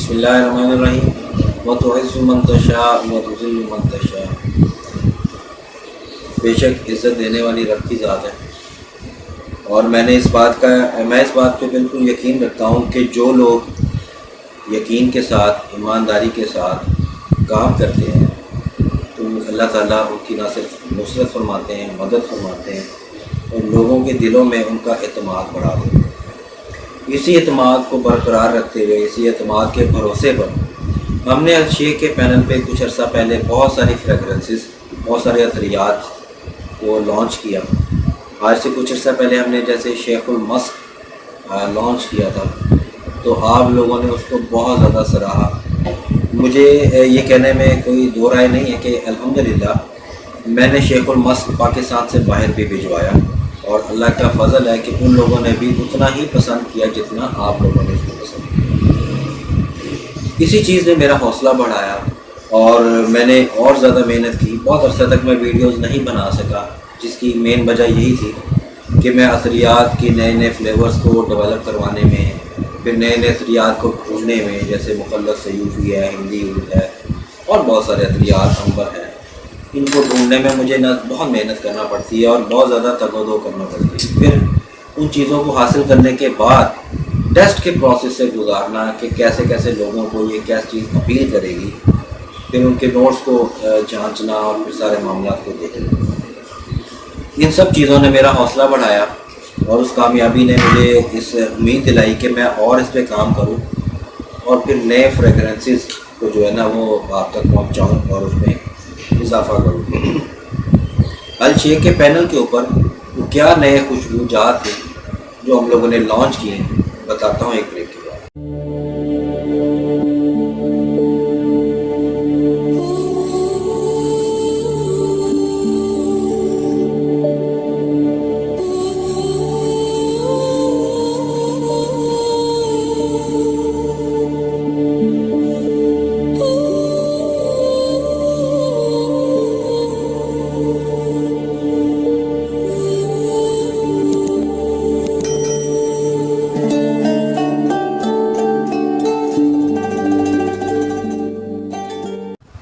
बिस्मिल्लाहिर्रहमानिर्रहीम व तुइज़्ज़ु मन तशा व तुज़िल्लु मन तशा। बेशक इज़्ज़त देने वाली रब की ज़ात है और मैं इस बात पे बिल्कुल यकीन रखता हूँ कि जो लोग यकीन के साथ, ईमानदारी के साथ काम करते हैं तो अल्लाह ताला उनकी ना सिर्फ नुसरत फरमाते हैं, मदद फरमाते हैं और लोगों के दिलों में उनका एतमाद बढ़ा देते हैं। इसी एतमाद को बरकरार रखते हुए, इसी एतमाद के भरोसे पर हमने शेख के पैनल पे कुछ अर्सा पहले बहुत सारी फ्रेगरेंसेस, बहुत सारे अतरियात को लॉन्च किया। आज से कुछ अर्सा पहले हमने जैसे शेखुल मस्क लॉन्च किया था, तो आप लोगों ने उसको बहुत ज़्यादा सराहा। मुझे ये कहने में कोई दो राय नहीं है कि अल्हम्दुलिल्लाह मैंने शेखुल मस्क पाकिस्तान से बाहर भी भिजवाया और अल्लाह का फ़ज़ल है कि उन लोगों ने भी उतना ही पसंद किया जितना आप लोगों ने इसको पसंद किया। इसी चीज़ ने मेरा हौसला बढ़ाया और मैंने और ज़्यादा मेहनत की। बहुत अर्से तक मैं वीडियोस नहीं बना सका, जिसकी मेन वजह यही थी कि मैं अतरियात की नए फ्लेवर्स को डेवलप करवाने में, फिर नए अतरियात को ढूंढने में, जैसे मुखल्लस सयूफ़ी है, हिंदी उर्द है और बहुत सारे अतरियात अंबर हैं। इनको ढूंढने में मुझे बहुत मेहनत करना पड़ती है और बहुत ज़्यादा तगदो करना पड़ती है। फिर उन चीज़ों को हासिल करने के बाद टेस्ट के प्रोसेस से गुजारना कि कैसे कैसे लोगों को ये क्या चीज़ अपील करेगी, फिर उनके नोट्स को जांचना और फिर सारे मामला को देखना। इन सब चीज़ों ने मेरा हौसला बढ़ाया और उस कामयाबी ने मुझे इस उम्मीद दिलाई कि मैं और इस पर काम करूँ और फिर नए फ्रेगरेंसेस को जो है ना वो आप तक पहुँचाऊँ और उसमें इजाफा करूँ। अल शेख के पैनल के ऊपर वो क्या नए खुशबूजात थे जो हम लोगों ने लॉन्च किए, बताता हूँ एक ब्रेक के बाद।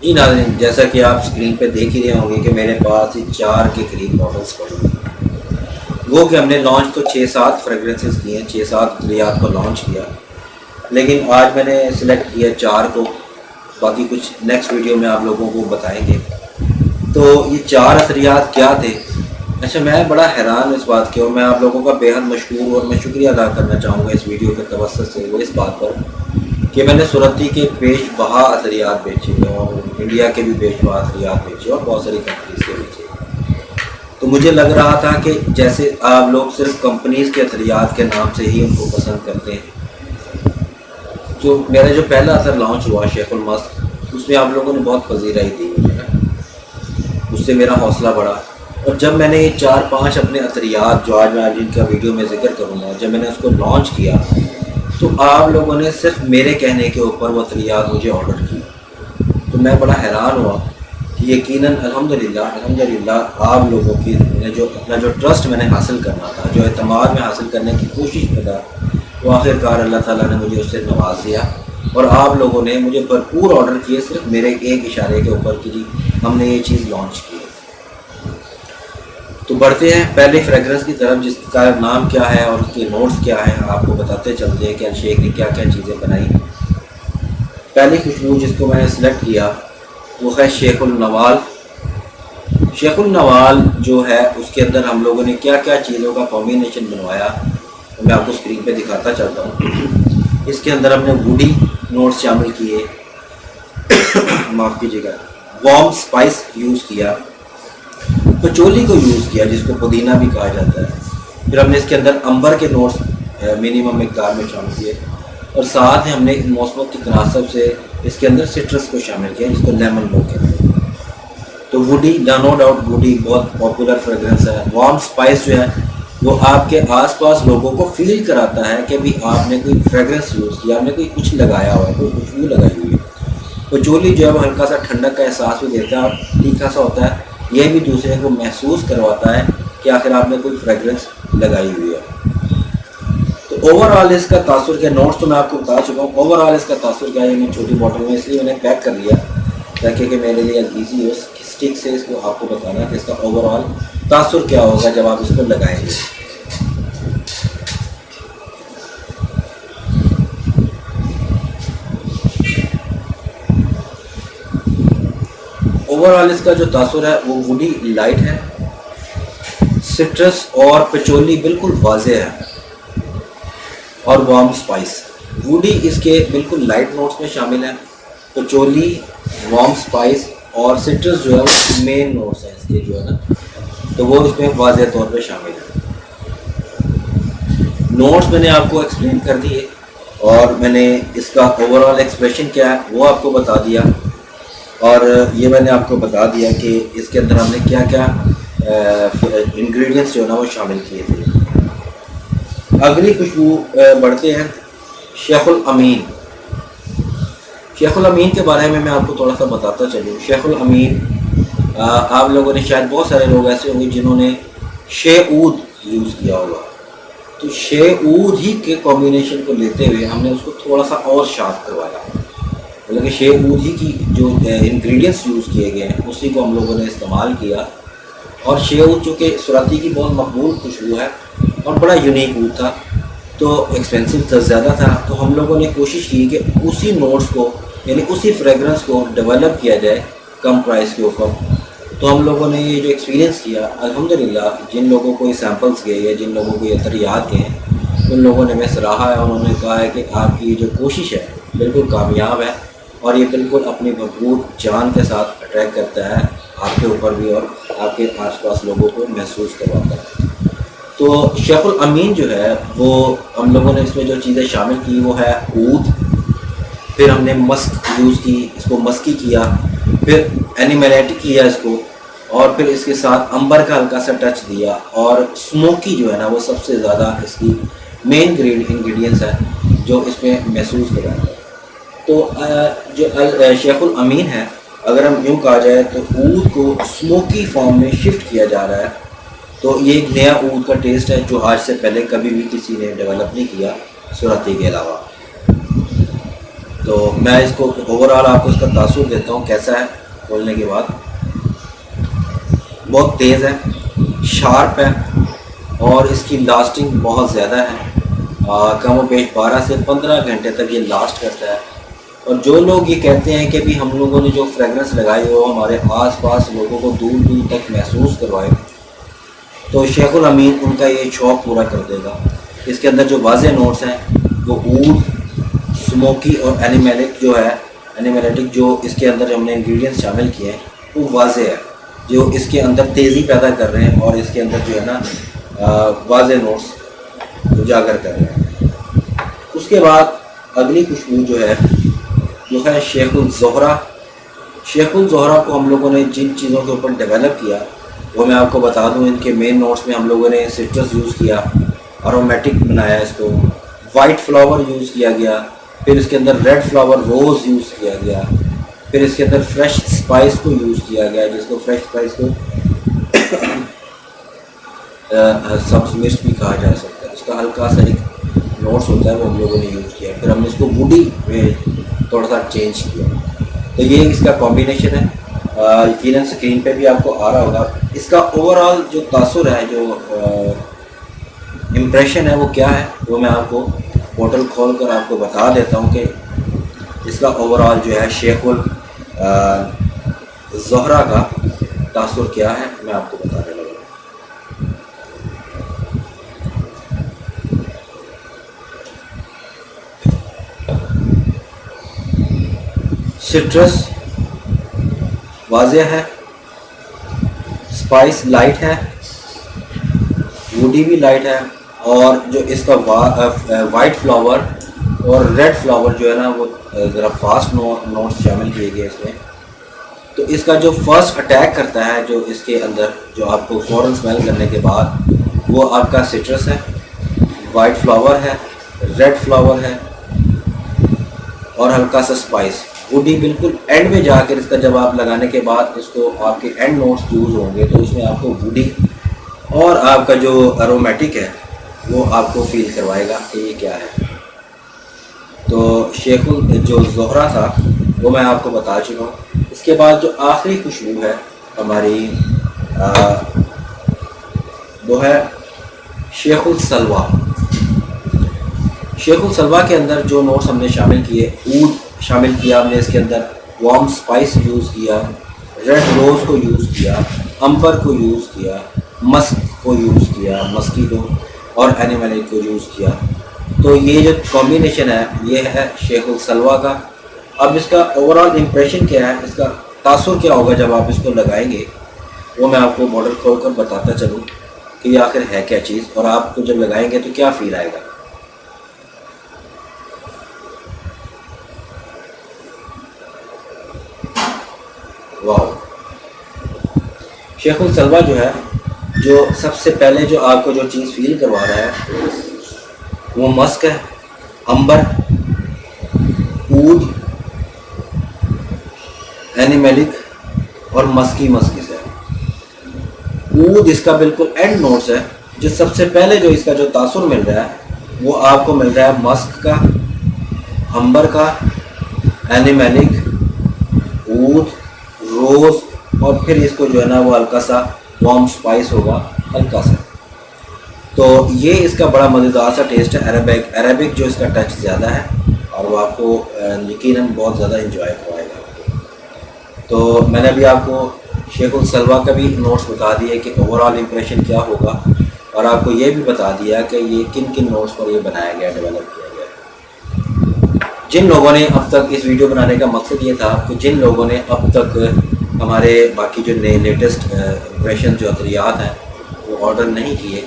जी नाज़रीन, जैसा कि आप स्क्रीन पे देख ही रहे होंगे कि मेरे पास 4 के करीब मॉडल्स पड़े हैं। वो कि हमने लॉन्च तो 6-7 फ्रेगरेंसेस किए हैं, 6-7 अतरियात को लॉन्च किया, लेकिन आज मैंने सिलेक्ट किया 4 को। बाकी कुछ नेक्स्ट वीडियो में आप लोगों को बताएंगे। तो ये 4 अतरियात क्या थे? अच्छा, मैं बड़ा हैरान हूँ इस बात की और मैं आप लोगों का बेहद मशकूर और मैं शुक्रिया अदा करना चाहूँगा इस वीडियो के तवस्सुत से, वो इस बात पर कि मैंने सूरती के पेश बहा अतरियात बेचे और इंडिया के भी पेश बहा अतरियात बेचे और बहुत सारी कंपनीज़ के बेचे। तो मुझे लग रहा था कि जैसे आप लोग सिर्फ कंपनीज़ के अतरियात के नाम से ही उनको पसंद करते हैं। तो मेरा जो पहला असर लॉन्च हुआ शेखुल मस्क, उसमें आप लोगों ने बहुत पजीराई दी मुझे ना, उससे मेरा हौसला बढ़ा। और जब मैंने ये 4-5 अपने अतरियात जो आज मैं जिनका वीडियो में जिक्र करूँगा, जब मैंने उसको लॉन्च किया तो आप लोगों ने सिर्फ मेरे कहने के ऊपर वो अतरियात मुझे ऑर्डर की। तो मैं बड़ा हैरान हुआ कि यकीनन अल्हम्दुलिल्लाह आप लोगों की अपना जो ट्रस्ट मैंने हासिल करना था, जो एतमाद में हासिल करने की कोशिश में था, वो आखिरकार अल्लाह ताला ने मुझे उससे नवाज दिया और आप लोगों ने मुझे भरपूर ऑर्डर किए सिर्फ मेरे एक इशारे के ऊपर कि जी हमने ये चीज़ लॉन्च की है। तो बढ़ते हैं पहले फ्रेगरेंस की तरफ, जिसका नाम क्या है और उसके नोट्स क्या हैं, आपको बताते चलते हैं कि अल शेख ने क्या क्या चीज़ें बनाई। पहली खुशबू जिसको मैंने सेलेक्ट किया वो है शेखुल नवाल। शेखुल नवाल जो है उसके अंदर हम लोगों ने क्या क्या चीज़ों का कॉम्बिनेशन बनवाया तो मैं आपको स्क्रीन पे दिखाता चलता हूँ। इसके अंदर हमने वुडी नोट्स शामिल किए, माफ़ कीजिएगा, वार्म स्पाइस यूज़ किया, पचोली को यूज़ किया जिसको पुदीना भी कहा जाता है। फिर हमने इसके अंदर अंबर के नोट्स मिनिमम मिकदार में शामिल किए और साथ ही हमने मौसम की तनासब से इसके अंदर सिट्रस को शामिल किया जिसको लेमन लोग कहते हैं। तो वुडी, नो डाउट वुडी बहुत पॉपुलर फ्रेगरेंस है। वार्म स्पाइस जो है वो आपके आसपास लोगों को फील कराता है कि भी आपने कोई फ्रेगरेंस यूज़ किया, आपने कोई कुछ लगाया हुआ है, कोई खुशबू लगाई हुई है। पचोली जो है वो हल्का सा ठंडक का एहसास भी देता है और तीखा सा होता है, ये भी दूसरे को महसूस करवाता है कि आखिर आपने कोई फ्रेगरेंस लगाई हुई है। तो ओवरऑल इसका तासुर क्या, नोट्स तो मैं आपको बता चुका हूँ। ओवरऑल इसका तासुर क्या है, मैं छोटी बॉटल में इसलिए मैंने पैक कर लिया ताकि कि मेरे लिए ईजी हो स्टिक से इसको आपको बताना कि इसका ओवरऑल तासुर क्या होगा जब आप इसको लगाएंगे। ओवरऑल इसका जो तासुर है वो वुडी लाइट है, सिट्रस और पेचोली बिल्कुल वाज़े है, और वार्म स्पाइस। वुडी इसके बिल्कुल लाइट नोट्स में शामिल है, पेचोली, वार्म स्पाइस और सिट्रस जो है वो मेन नोट्स हैं इसके जो है ना, तो वो इसमें वाज़े तौर पे शामिल है। नोट्स मैंने आपको एक्सप्लेन कर दिए और मैंने इसका ओवरऑल एक्सप्रेशन क्या है वो आपको बता दिया, और ये मैंने आपको बता दिया कि इसके अंदर हमने क्या क्या इंग्रेडिएंट्स जो है ना वो शामिल किए थे। अगली खुशबू बढ़ते हैं शेखुल अमीन। शेखुल अमीन के बारे में मैं आपको थोड़ा सा बताता चलूँ। शेखुल अमीन आप लोगों ने शायद बहुत सारे लोग ऐसे होंगे जिन्होंने शेऊद यूज़ किया होगा, तो शेऊद ही के कॉम्बिनेशन को लेते हुए हमने उसको थोड़ा सा और शार्प करवाया, मतलब कि शेऊद ही की जो इंग्रेडिएंट्स यूज़ किए गए हैं उसी को हम लोगों ने इस्तेमाल किया। और शेऊद चूँकि सुराती की बहुत मकबूल खुशबू है और बड़ा यूनिक ऊद था, तो एक्सपेंसिव था, ज़्यादा था, तो हम लोगों ने कोशिश की कि उसी नोट्स को यानी उसी फ्रेगरेंस को डेवलप किया जाए कम प्राइस के ऊपर। तो हम लोगों ने ये जो एक्सपीरियंस किया, अल्हम्दुलिल्लाह जिन लोगों को ये सैम्पल्स गए या जिन लोगों को ये तरियात गए उन लोगों ने मैं सराहा है, उन्होंने कहा है कि आपकी ये जो कोशिश है बिल्कुल कामयाब है और ये बिल्कुल अपनी भरपूर जान के साथ अट्रैक्ट करता है आपके ऊपर भी और आपके आसपास लोगों को महसूस करवाता है। तो शेखुल अमीन जो है वो हम लोगों ने इसमें जो चीज़ें शामिल की वो है ऊद, फिर हमने मस्क यूज़ की, इसको मस्की किया, फिर एनिमेलेटिक किया इसको, और फिर इसके साथ अंबर का हल्का सा टच दिया, और स्मोकी जो है ना वो सबसे ज़्यादा इसकी मेन इंग्रेडिएंट्स है जो इसमें महसूस कराता है। तो जो शेखुल अमीन है, अगर हम यूँ कहा जाए तो ऊद को स्मोकी फॉर्म में शिफ्ट किया जा रहा है, तो ये एक नया ऊद का टेस्ट है जो आज से पहले कभी भी किसी ने डेवलप नहीं किया सुराती के अलावा। तो मैं इसको ओवरऑल आपको इसका तासुर देता हूँ कैसा है खोलने के बाद। बहुत तेज़ है, शार्प है और इसकी लास्टिंग बहुत ज़्यादा है, कम व पेश 12 से 15 घंटे तक ये लास्ट करता है। और जो लोग ये कहते हैं कि भी हम लोगों ने जो फ्रेगरेंस लगाई हो हमारे आसपास लोगों को दूर दूर तक महसूस करवाए, तो शेखुल अमीन उनका ये शौक़ पूरा कर देगा। इसके अंदर जो वाज़े नोट्स हैं वो ऊद, स्मोकी और एनिमेलेटिक जो इसके अंदर हमने इंग्रेडिएंट्स शामिल किए हैं वो वाज़े है, जो इसके अंदर तेज़ी पैदा कर रहे हैं और इसके अंदर जो है ना वाज़े नोट्स उजागर कर रहे हैं। उसके बाद अगली खुशबू जो है शेखुल ज़ोहरा। शेखुल ज़ोहरा को हम लोगों ने जिन चीज़ों के ऊपर डेवलप किया वो मैं आपको बता दूं। इनके मेन नोट्स में हम लोगों ने सिट्रस यूज़ किया, अरोमेटिक बनाया इसको, वाइट फ्लावर यूज़ किया गया, फिर इसके अंदर रेड फ्लावर रोज़ यूज़ किया गया, फिर इसके अंदर फ्रेश स्पाइस को यूज़ किया गया, जिसको फ्रेश स्पाइस को सब्ज़ मिर्च भी कहा जा सकता है। इसका हल्का सा एक नोट्स होता है वो हम लोगों ने यूज़ किया, फिर हमने इसको वुडी में थोड़ा सा चेंज किया। तो ये इसका कॉम्बिनेशन है, यकीनन स्क्रीन पे भी आपको आ रहा होगा। इसका ओवरऑल जो तासुर है, जो इम्प्रेशन है वो क्या है वो मैं आपको बोतल खोल कर आपको बता देता हूँ कि इसका ओवरऑल जो है शेखुल ज़ोहरा का तासुर क्या है मैं आपको बताने लगा। सिट्रस वाज़े है, स्पाइस लाइट है, वुडी भी लाइट है, और जो इसका वाइट फ्लावर और रेड फ्लावर जो है ना वो ज़रा फास्ट नोट्स शामिल किए गए इसमें। तो इसका जो फर्स्ट अटैक करता है जो इसके अंदर जो आपको फ़ौरन स्मेल करने के बाद वो आपका सिट्रस है, वाइट फ्लावर है, रेड फ्लावर है और हल्का सा स्पाइस। वुडी बिल्कुल एंड में जाकर इसका जब आप लगाने के बाद इसको आपके एंड नोट्स यूज़ होंगे तो इसमें आपको वुडी और आपका जो अरोमेटिक है वो आपको फील करवाएगा कि ये क्या है। तो शेखुल जो ज़ोहरा था वो मैं आपको बता चुका हूँ। इसके बाद जो आखिरी खुशबू है हमारी वो है शेखुल सलवा। शेखुल सलवा के अंदर जो नोट्स हमने शामिल किए, ऊद शामिल किया हमने इसके अंदर, वार्म स्पाइस यूज़ किया, रेड रोज़ को यूज़ किया, अंबर को यूज़ किया, मस्क को यूज़ किया, मस्कीटो और एनिमलिक को यूज़ किया। तो ये जो कॉम्बिनेशन है ये है शेखुल सलवा का। अब इसका ओवरऑल इम्प्रेशन क्या है, इसका तासुर क्या होगा जब आप इसको लगाएंगे, वो मैं आपको मॉडल खोल कर बताता चलूँ कि ये आखिर है क्या चीज़, और आपको जब लगाएंगे तो क्या फील आएगा। वाह, शेखुल सलवा जो है, जो सबसे पहले जो आपको जो चीज़ फील करवा रहा है वो मस्क है, अंबर, ऊद, एनिमेलिक और मस्की है। ऊद इसका बिल्कुल एंड नोट्स है। जो सबसे पहले जो इसका जो तासुर मिल रहा है वो आपको मिल रहा है मस्क का, अंबर का, एनिमेलिक, ऊद, रोज़ और फिर इसको जो है ना वो हल्का सा वार्म स्पाइस होगा हल्का सा। तो ये इसका बड़ा मज़ेदार सा टेस्ट है। अरेबिक जो इसका टच ज़्यादा है और वो आपको यकीनन बहुत ज़्यादा इंजॉय करवाएगा। तो मैंने अभी आपको शेखुल सलवा का भी नोट्स बता दिए कि ओवरऑल इम्प्रेशन क्या होगा, और आपको ये भी बता दिया कि ये किन किन नोट्स पर ये बनाया गया, डेवलप किया गया। जिन लोगों ने अब तक इस वीडियो बनाने का मकसद ये था कि जिन लोगों ने अब तक हमारे बाकी जो नए लेटेस्ट इम्प्रेशन जो अतरियात हैं वो ऑर्डर नहीं किए,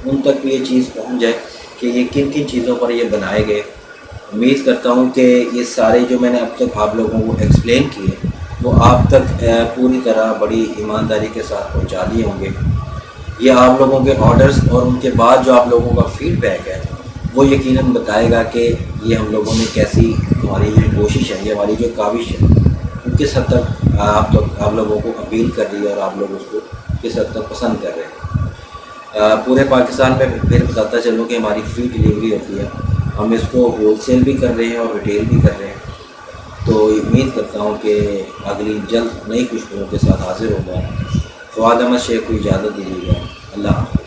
उन तक भी ये चीज़ पहुंच जाए कि ये किन किन चीज़ों पर ये बनाए गए। उम्मीद करता हूं कि ये सारे जो मैंने अब तक आप लोगों को एक्सप्लेन किए वो आप तक पूरी तरह बड़ी ईमानदारी के साथ पहुंचा दिए होंगे। ये आप लोगों के ऑर्डर्स और उनके बाद जो आप लोगों का फीडबैक है वो यकीनन बताएगा कि ये हम लोगों ने कैसी, हमारी जो कोशिश है, ये हमारी जो काविश है वो किस हद तक आप लोगों को अपील कर रही है और आप लोग उसको किस हद तक पसंद कर रहे हैं। पूरे पाकिस्तान में फिर बताता चलूँ कि हमारी फ्री डिलीवरी होती है। हम इसको होलसेल भी कर रहे हैं और रिटेल भी कर रहे हैं। तो उम्मीद करता हूँ कि अगली जल्द नई खुशबुओं के साथ हाजिर होगा। फवाद अहमद शेख को इजाज़त दीजिएगा। अल्लाह हाफ़िज़।